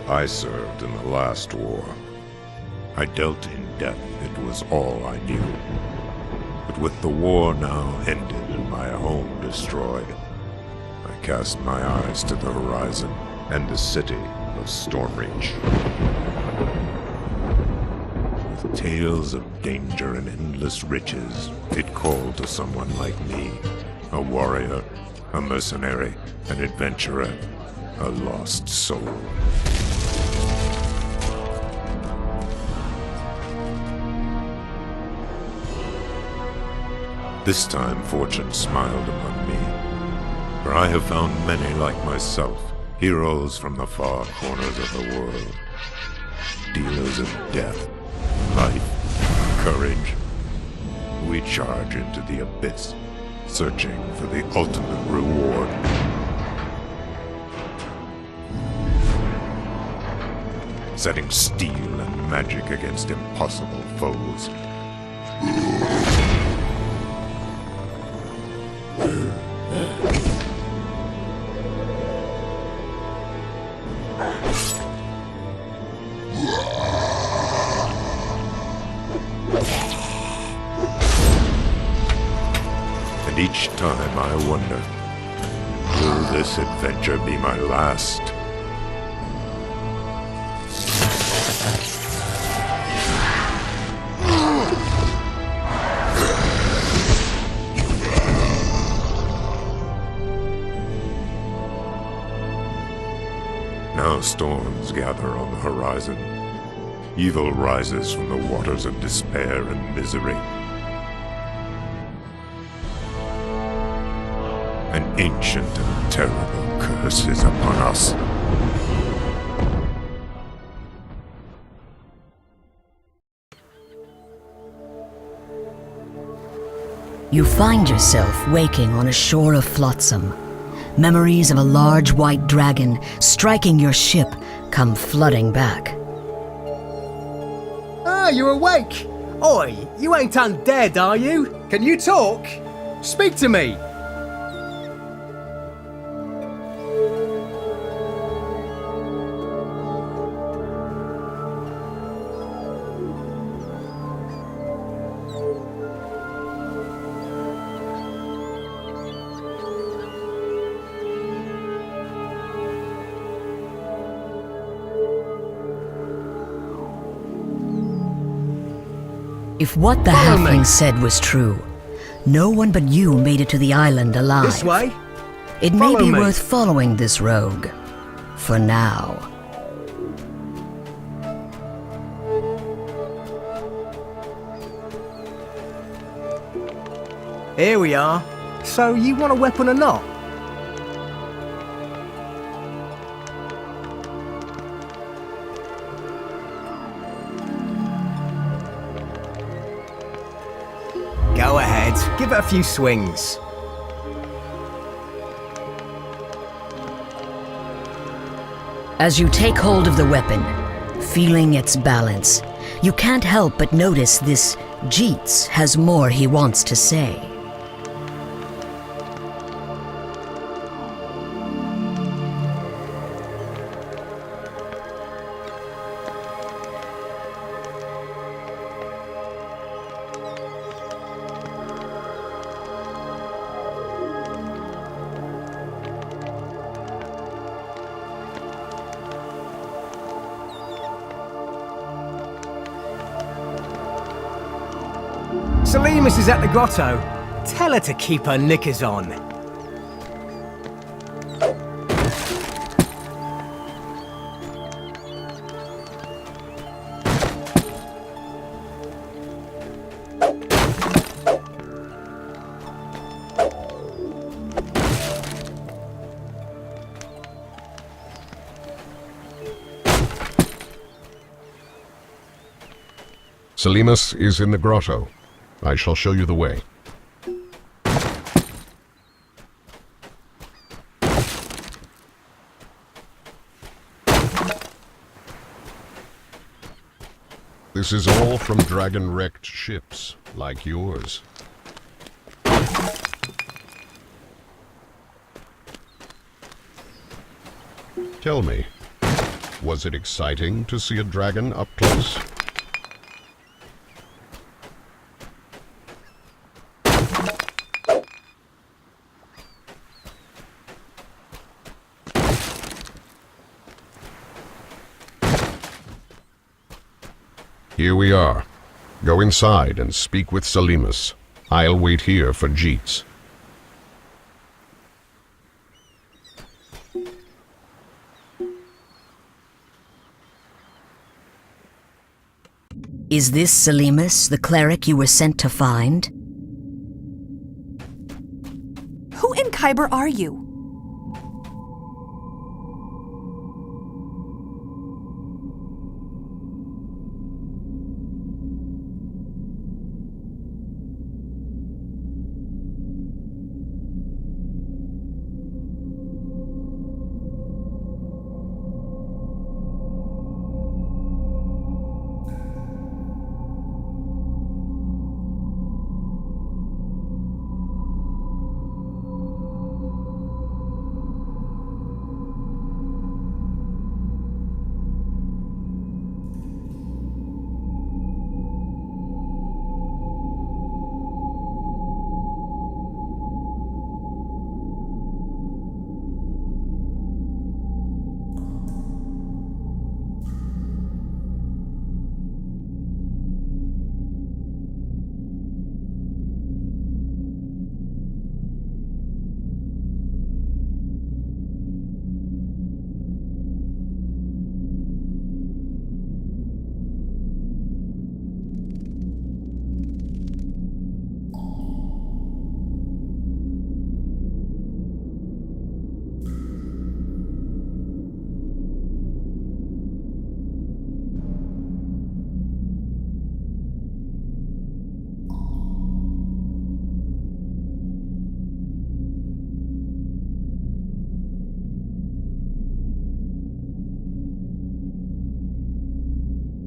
I served in the last war. I dealt in death, it was all I knew. But with the war now ended and my home destroyed, I cast my eyes to the horizon and the city of Stormreach. With tales of danger and endless riches, it called to someone like me, a warrior, a mercenary, an adventurer, a lost soul. This time fortune smiled upon me, for I have found many like myself, heroes from the far corners of the world, dealers of death, life, courage. We charge into the abyss, searching for the ultimate reward. Setting steel and magic against impossible foes. And each time I wonder, will this adventure be my last? Now storms gather on the horizon. Evil rises from the waters of despair and misery. An ancient and terrible curse is upon us. You find yourself waking on a shore of flotsam. Memories of a large white dragon striking your ship come flooding back. Ah, you're awake! Oi, you ain't undead, are you? Can you talk? Speak to me! If what the halfling said was true, no one but you made it to the island alive. This way? It may Follow be me. worth following this rogue. For now. Here we are. So you want a weapon or not? Go ahead, give it a few swings. As you take hold of the weapon, feeling its balance, you can't help but notice this Jeets has more he wants to say. Selimus is at the grotto. Tell her to keep her knickers on. Selimus is in the grotto. I shall show you the way. This is all from dragon-wrecked ships, like yours. Tell me, Was it exciting to see a dragon up close? Here we are. Go inside and speak with Selimus. I'll wait here for Jeets. Is this Selimus, the cleric you were sent to find? Who in Kyber are you?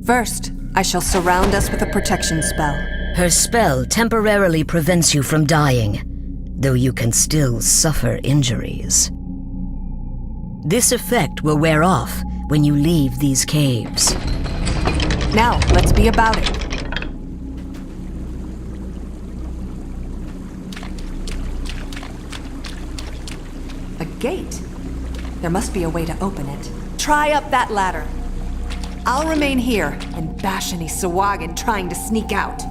First, I shall surround us with a protection spell. Her spell temporarily prevents you from dying, though you can still suffer injuries. This effect will wear off when you leave these caves. Now, let's be about it. A gate? There must be a way to open it. Try up that ladder. I'll remain here and bash any Sahuagin trying to sneak out.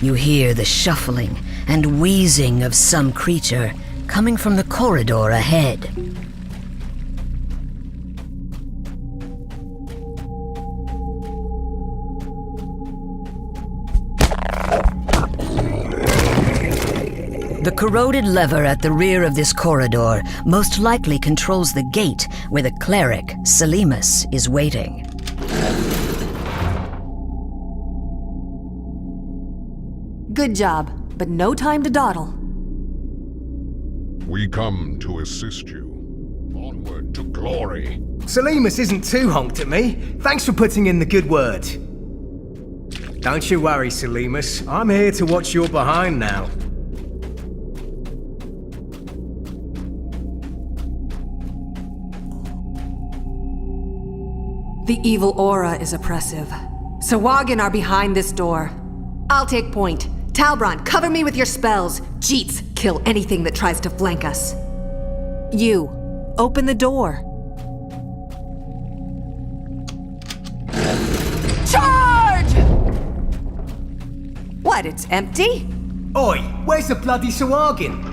You hear the shuffling and wheezing of some creature coming from the corridor ahead. The corroded lever at the rear of this corridor most likely controls the gate where the cleric, Selimus, is waiting. Good job, but no time to dawdle. We come to assist you. Onward to glory. Selimus isn't too honked at me. Thanks for putting in the good word. Don't you worry, Selimus. I'm here to watch your behind now. The evil aura is oppressive. Sahuagin are behind this door. I'll take point. Talbron, cover me with your spells. Jeets, kill anything that tries to flank us. You, open the door. Charge! What, it's empty? Oi, where's the bloody Sahuagin?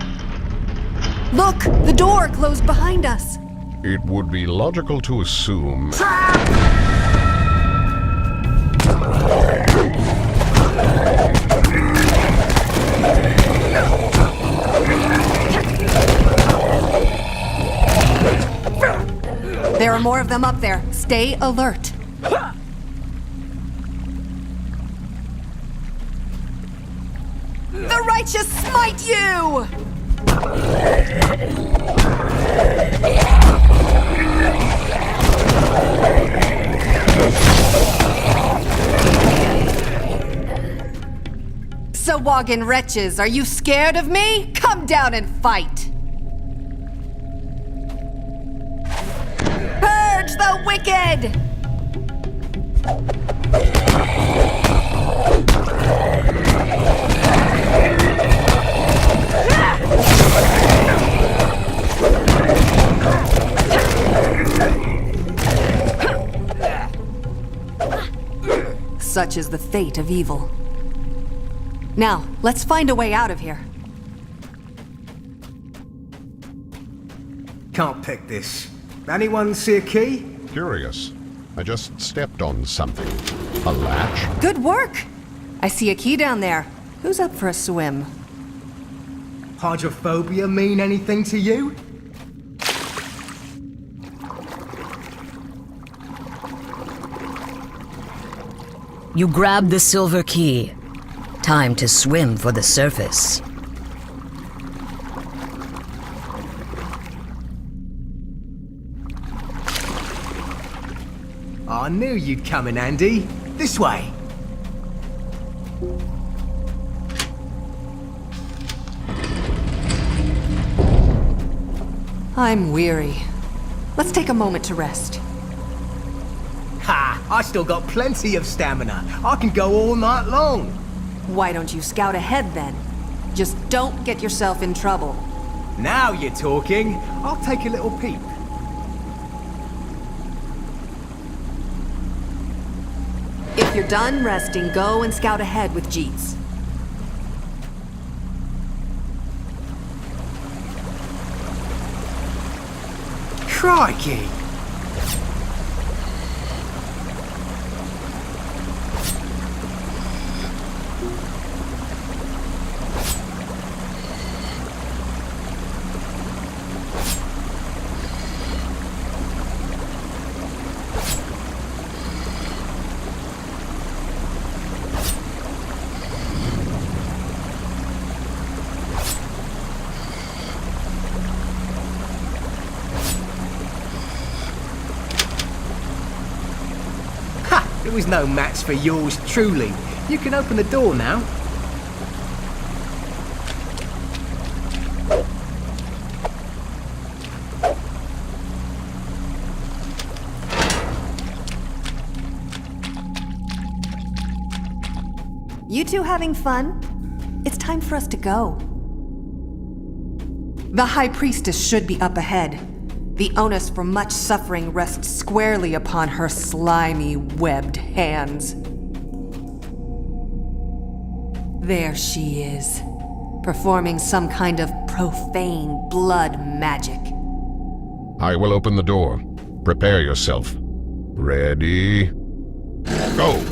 Look, the door closed behind us. It would be logical to assume... There are more of them up there. Stay alert. The righteous smite you! Woggin wretches, are you scared of me? Come down and fight! Purge the wicked! Such is the fate of evil. Now, let's find a way out of here. Can't pick this. Anyone see a key? Curious. I just stepped on something. A latch? Good work! I see a key down there. Who's up for a swim? Hydrophobia mean anything to you? You grab the silver key. Time to swim for the surface. I knew you'd come in handy. This way. I'm weary. Let's take a moment to rest. Ha! I still got plenty of stamina. I can go all night long. Why don't you scout ahead then? Just don't get yourself in trouble. Now you're talking. I'll take a little peep. If you're done resting, go and scout ahead with Jeets. Crikey! It was no match for yours truly. You can open the door now. You two having fun? It's time for us to go. The High Priestess should be up ahead. The onus for much suffering rests squarely upon her slimy, webbed hands. There she is, performing some kind of profane blood magic. I will open the door. Prepare yourself. Ready? Go!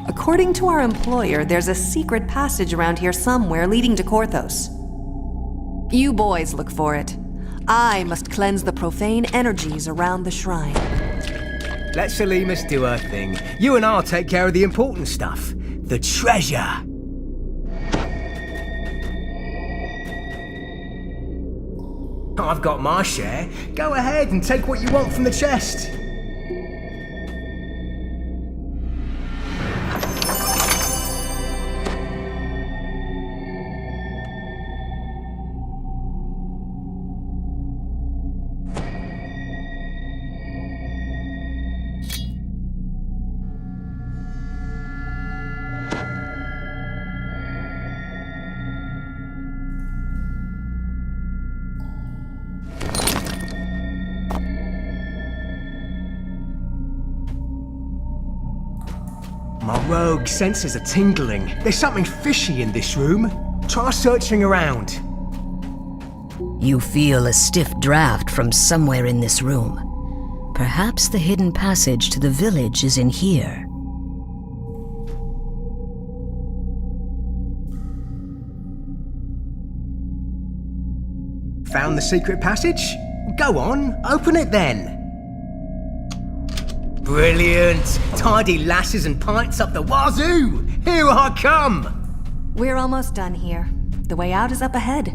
According to our employer, there's a secret passage around here somewhere leading to Korthos. You boys look for it. I must cleanse the profane energies around the shrine. Let Selimus do her thing. You and I'll take care of the important stuff. The treasure. I've got my share. Go ahead and take what you want from the chest. My rogue senses are tingling. There's something fishy in this room. Try searching around. You feel a stiff draft from somewhere in this room. Perhaps the hidden passage to the village is in here. Found the secret passage? Go on, open it then. Brilliant! Tidy lasses and pints up the wazoo! Here I come! We're almost done here. The way out is up ahead.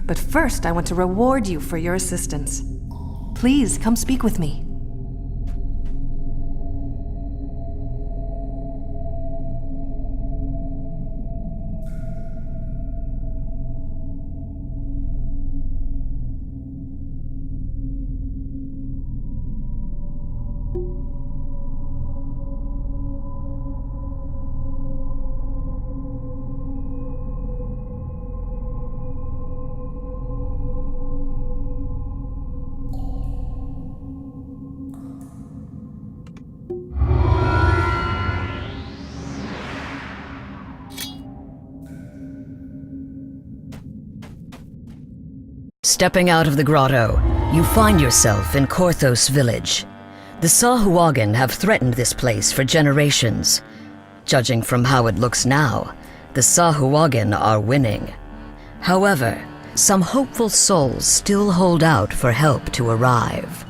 But first, I want to reward you for your assistance. Please, come speak with me. Stepping out of the grotto, you find yourself in Korthos village. The Sahuagin have threatened this place for generations. Judging from how it looks now, the Sahuagin are winning. However, some hopeful souls still hold out for help to arrive.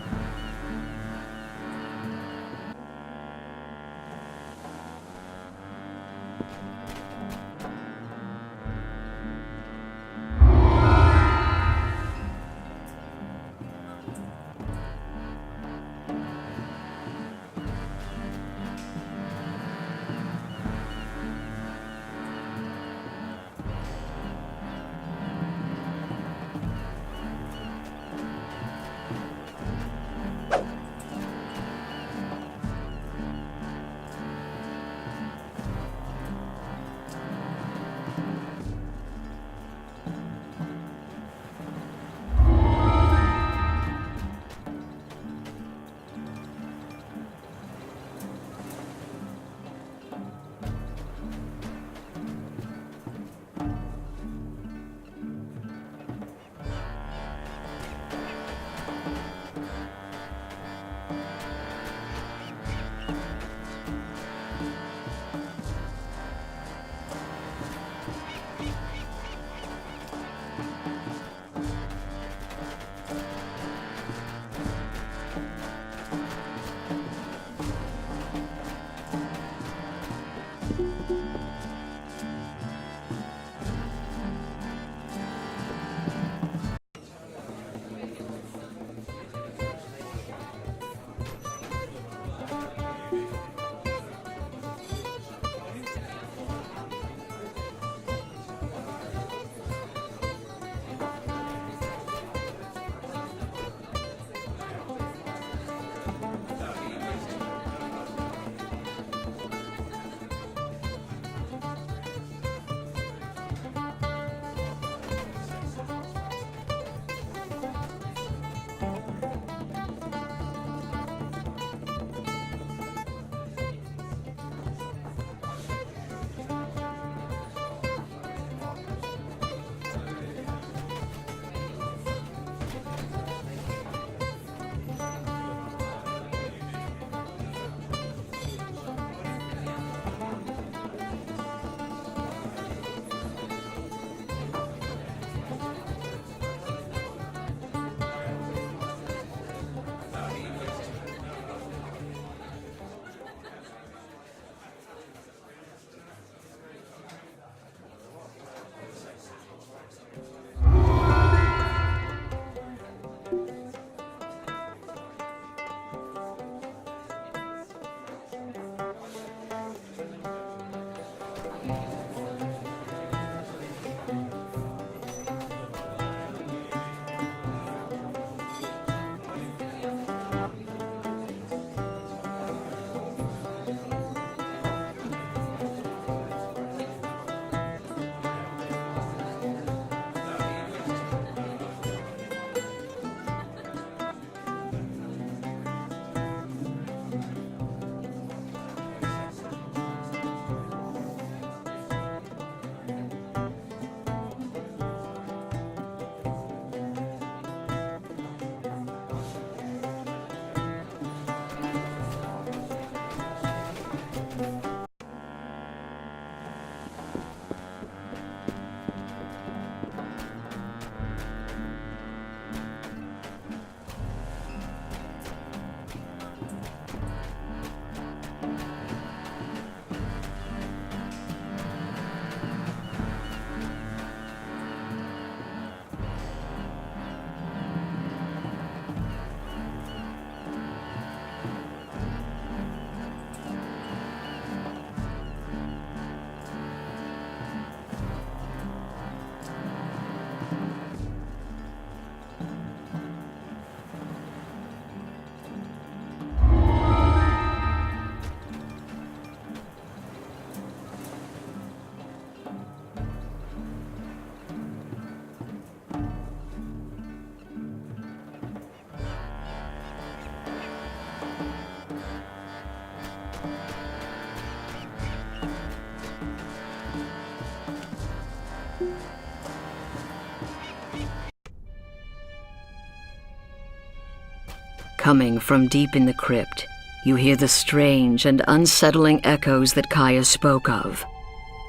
Coming from deep in the crypt, you hear the strange and unsettling echoes that Kaya spoke of.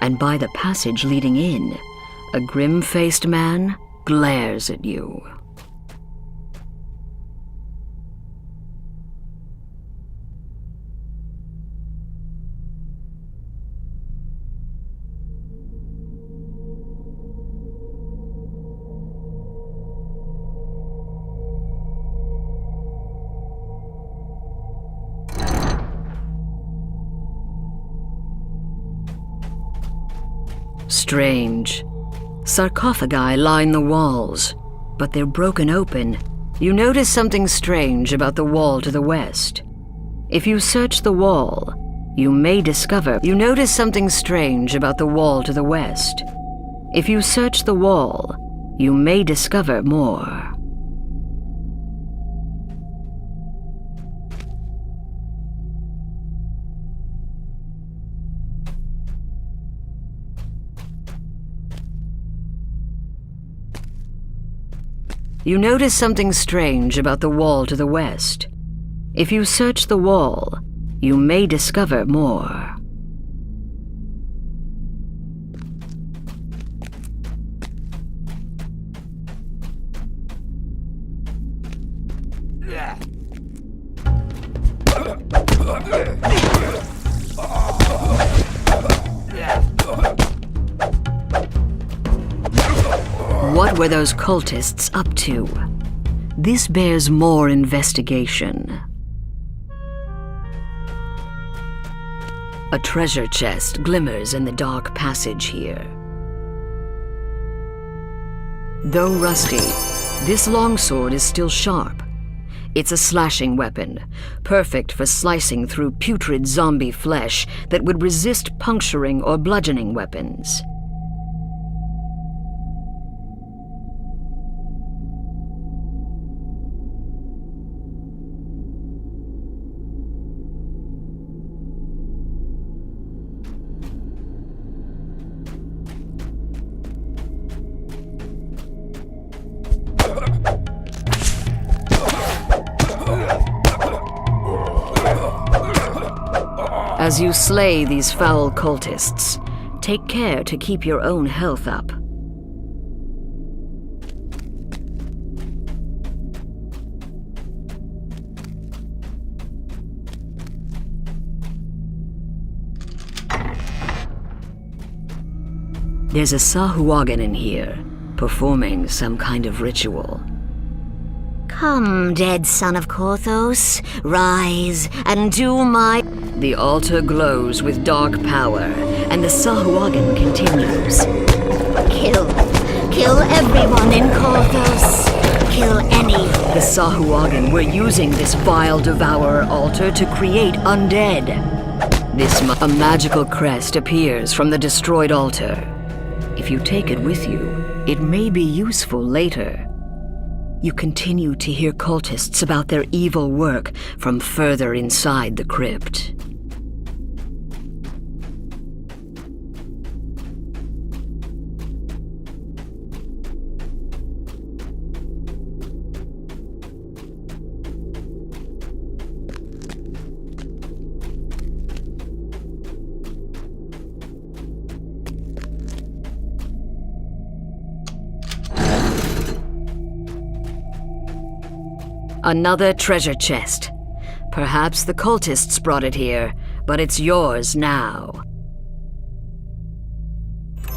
And by the passage leading in, a grim-faced man glares at you. Strange. Sarcophagi line the walls, but they're broken open. You notice something strange about the wall to the west. If you search the wall, you may discover... You notice something strange about the wall to the west. If you search the wall, you may discover more. You notice something strange about the wall to the west. If you search the wall, you may discover more. What were those cultists up to? This bears more investigation. A treasure chest glimmers in the dark passage here. Though rusty, this longsword is still sharp. It's a slashing weapon, perfect for slicing through putrid zombie flesh that would resist puncturing or bludgeoning weapons. As you slay these foul cultists, take care to keep your own health up. There's a Sahuagin in here, performing some kind of ritual. Come, dead son of Korthos, rise and do my... The altar glows with dark power, and the Sahuagin continues. Kill everyone in Korthos. Kill any... The Sahuagin were using this vile devourer altar to create undead. A magical crest appears from the destroyed altar. If you take it with you, it may be useful later. You continue to hear cultists about their evil work from further inside the crypt. Another treasure chest. Perhaps the cultists brought it here, but it's yours now.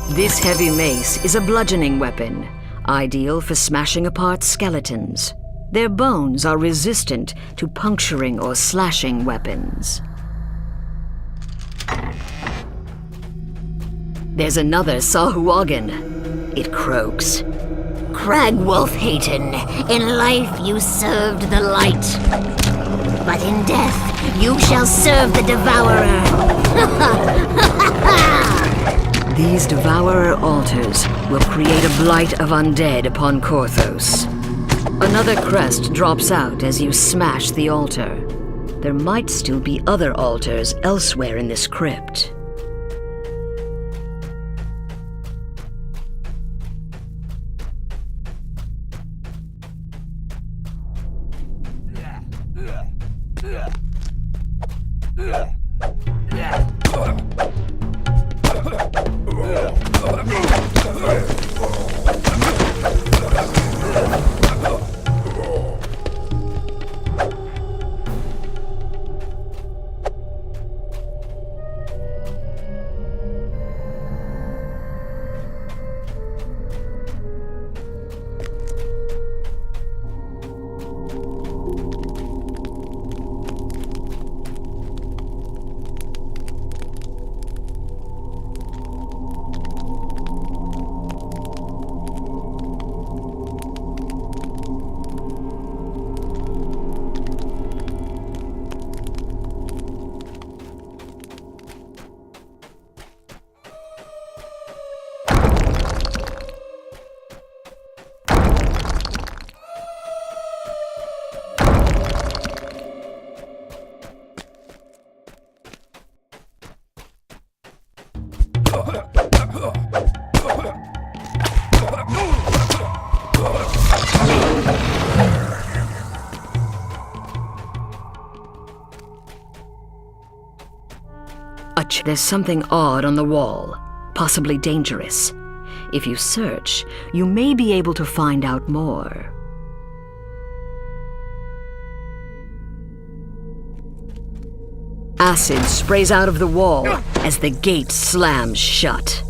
This heavy mace is a bludgeoning weapon, ideal for smashing apart skeletons. Their bones are resistant to puncturing or slashing weapons. There's another Sahuagin. It croaks. Cragwolf Hayton, in life you served the light, but in death you shall serve the Devourer. These Devourer altars will create a blight of undead upon Korthos. Another crest drops out as you smash the altar. There might still be other altars elsewhere in this crypt. There's something odd on the wall, possibly dangerous. If you search, you may be able to find out more. Acid sprays out of the wall as the gate slams shut.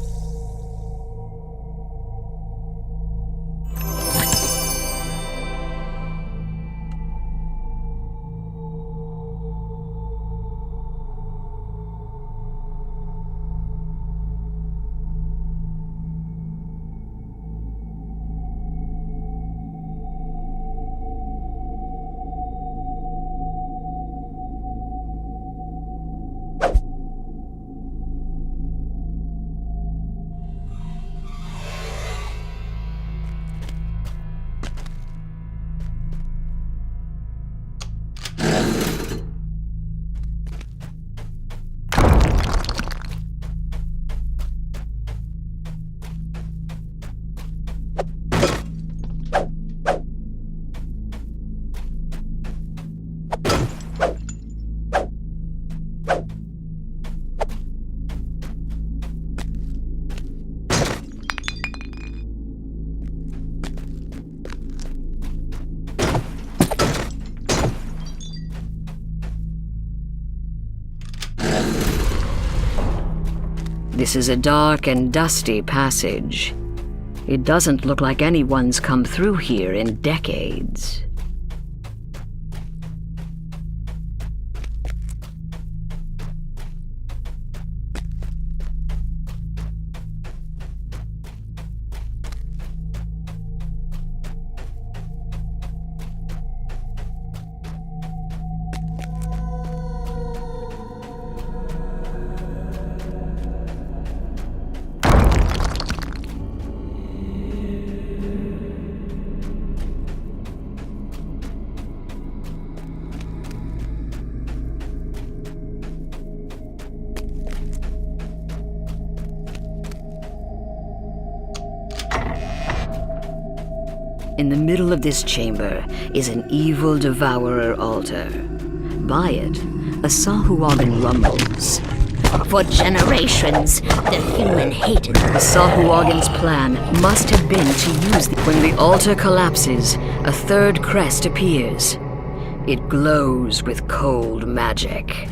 This is a dark and dusty passage. It doesn't look like anyone's come through here in decades. In the middle of this chamber is an evil devourer altar. By it, a Sahuagin rumbles. For generations, the human hated The Sahuagin's plan must have been to use When the altar collapses, a third crest appears. It glows with cold magic.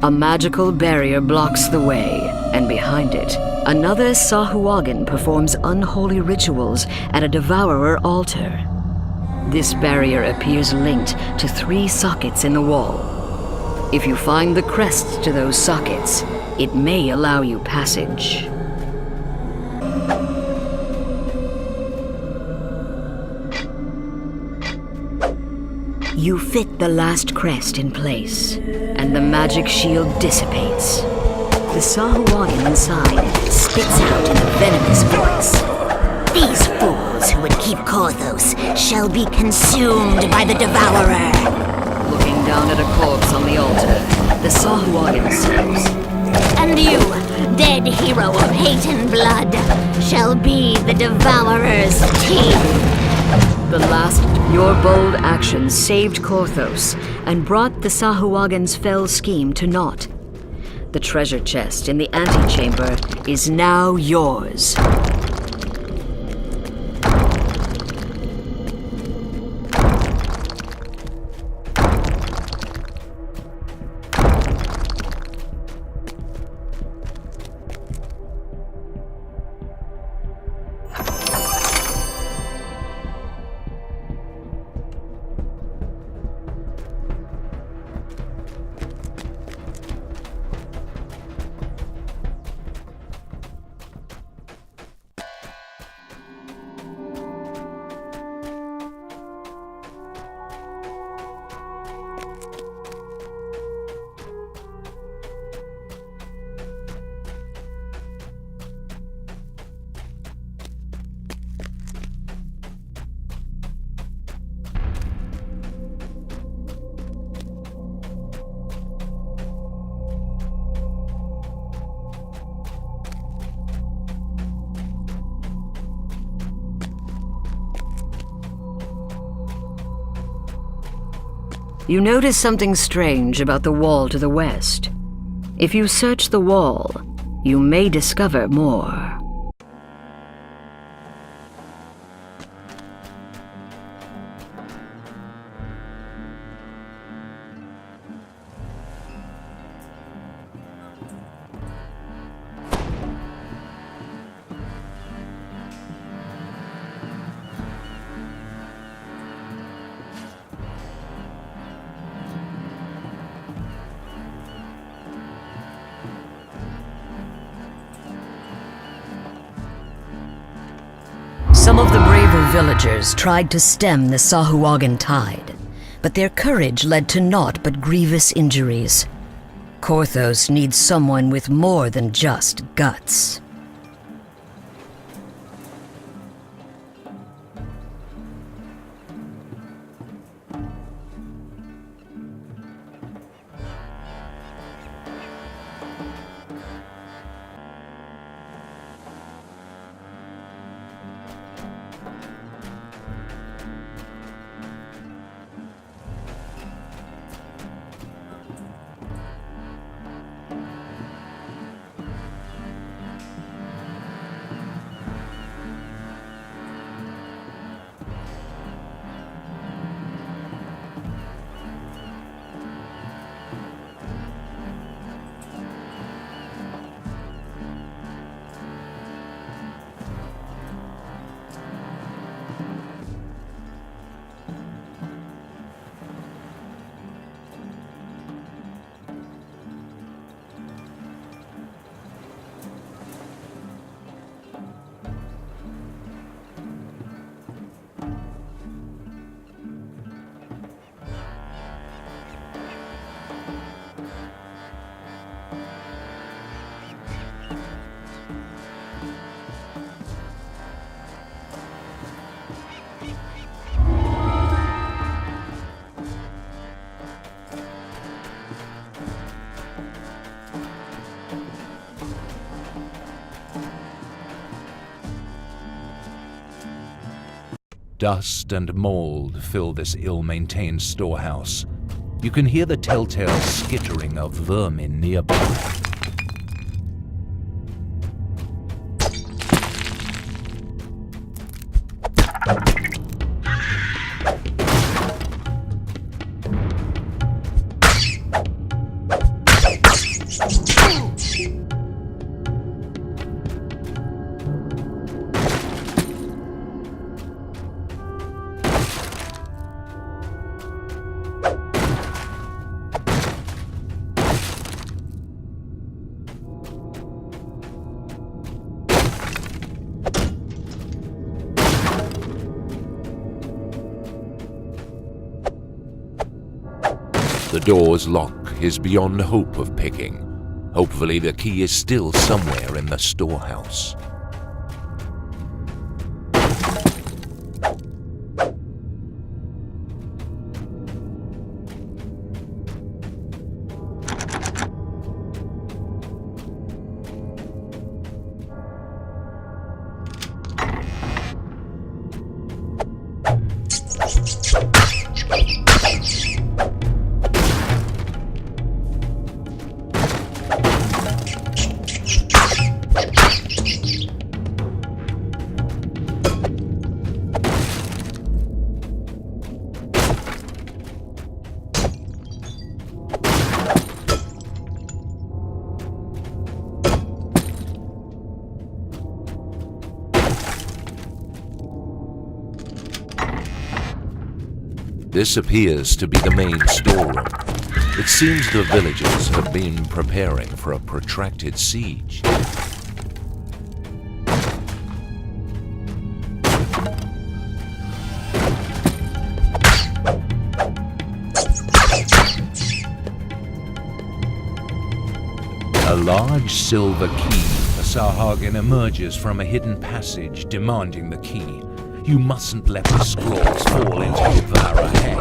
A magical barrier blocks the way, and behind it, another Sahuagin performs unholy rituals at a devourer altar. This barrier appears linked to 3 sockets in the wall. If you find the crests to those sockets, it may allow you passage. You fit the last crest in place, and the magic shield dissipates. The Sahuagin inside spits out in a venomous voice. These fools who would keep Korthos shall be consumed by the Devourer. Looking down at a corpse on the altar, the Sahuagin says, And you, dead hero of hate and blood, shall be the Devourer's teeth. Your bold action saved Korthos and brought the Sahuagin's fell scheme to naught. The treasure chest in the antechamber is now yours. You notice something strange about the wall to the west. If you search the wall, you may discover more. Some of the braver villagers tried to stem the Sahuagin tide, but their courage led to naught but grievous injuries. Korthos needs someone with more than just guts. Dust and mold fill this ill-maintained storehouse. You can hear the telltale skittering of vermin nearby. The door's lock is beyond hope of picking. Hopefully the key is still somewhere in the storehouse. This appears to be the main storeroom. It seems the villagers have been preparing for a protracted siege. A large silver key. A Sahagin emerges from a hidden passage, demanding the key. You mustn't let the scrolls fall into Vara hands.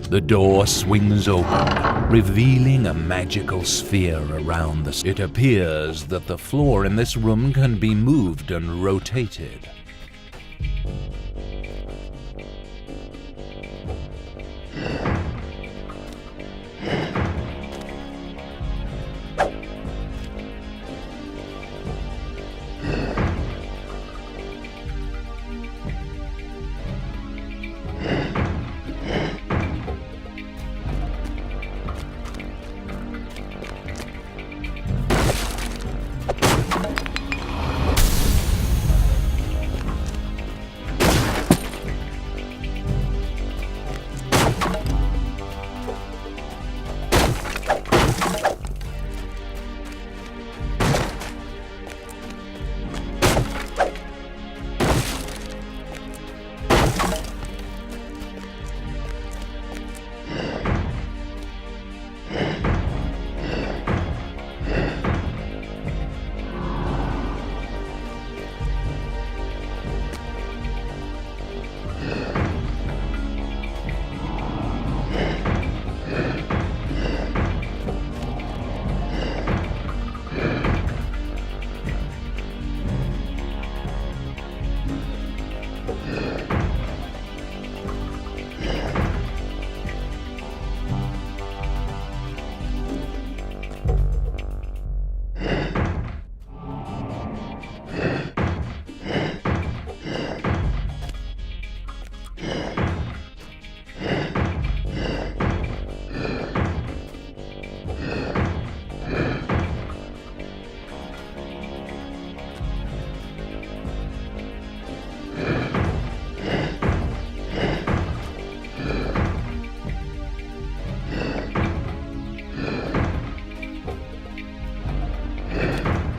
The door swings open, revealing a magical sphere around the... It appears that the floor in this room can be moved and rotated.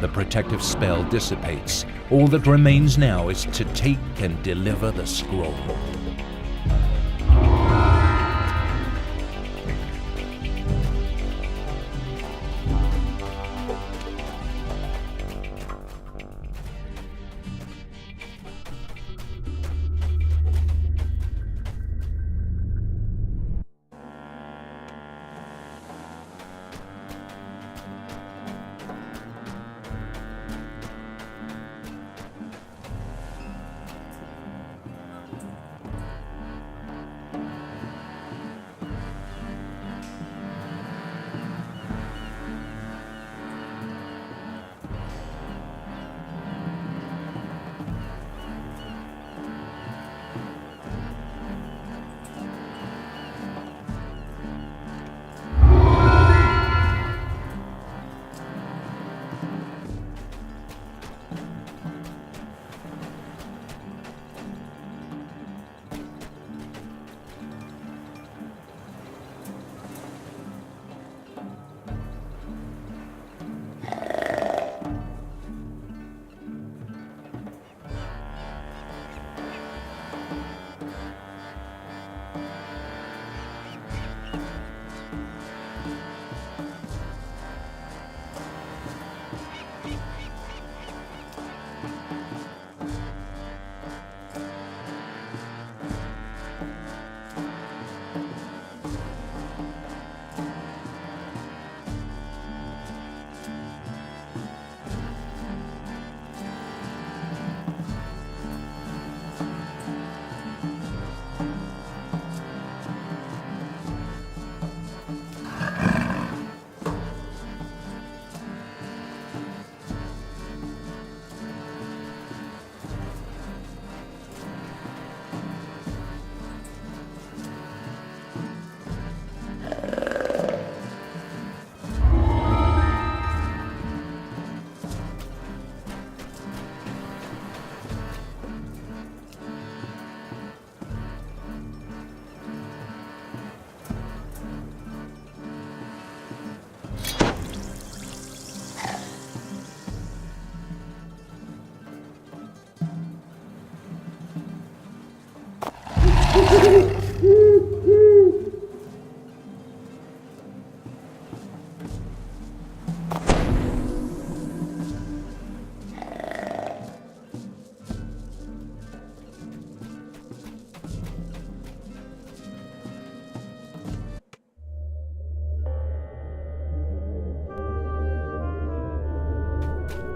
the protective spell dissipates. All that remains now is to take and deliver the scroll.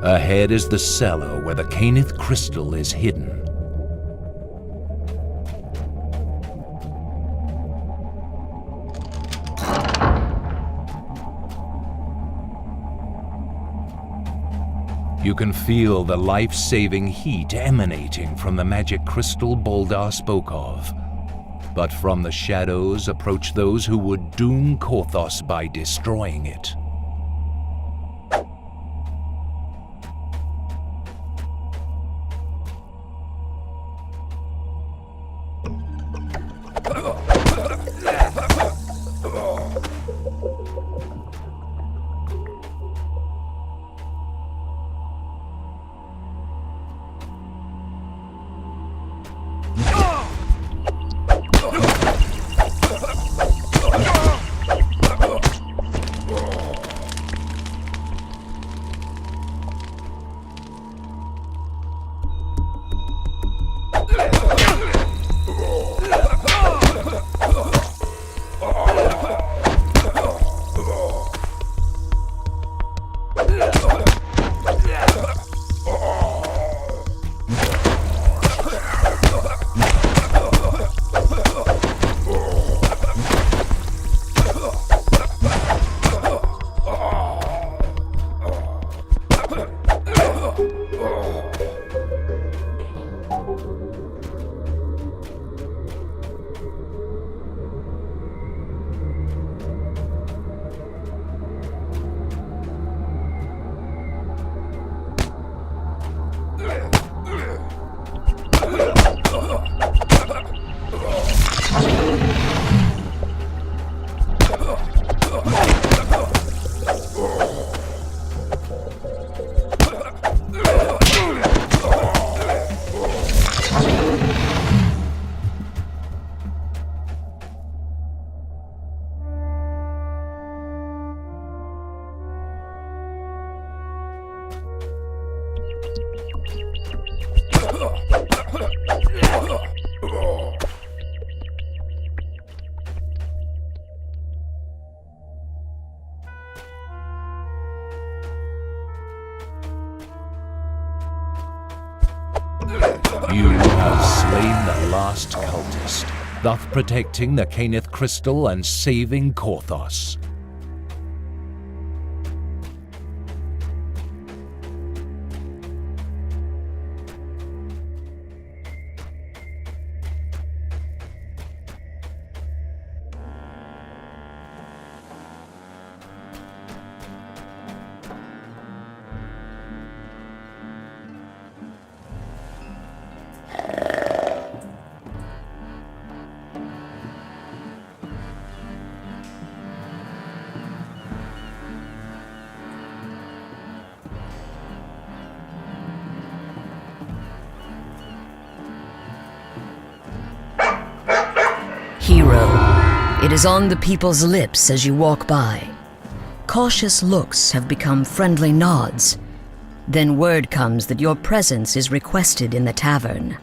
Ahead is the cellar where the Canith crystal is hidden. You can feel the life-saving heat emanating from the magic crystal Boldar spoke of. But from the shadows approach those who would doom Korthos by destroying it. You have slain the last cultist, thus protecting the Caneth Crystal and saving Korthos. Hero. It is on the people's lips as you walk by. Cautious looks have become friendly nods. Then word comes that your presence is requested in the tavern.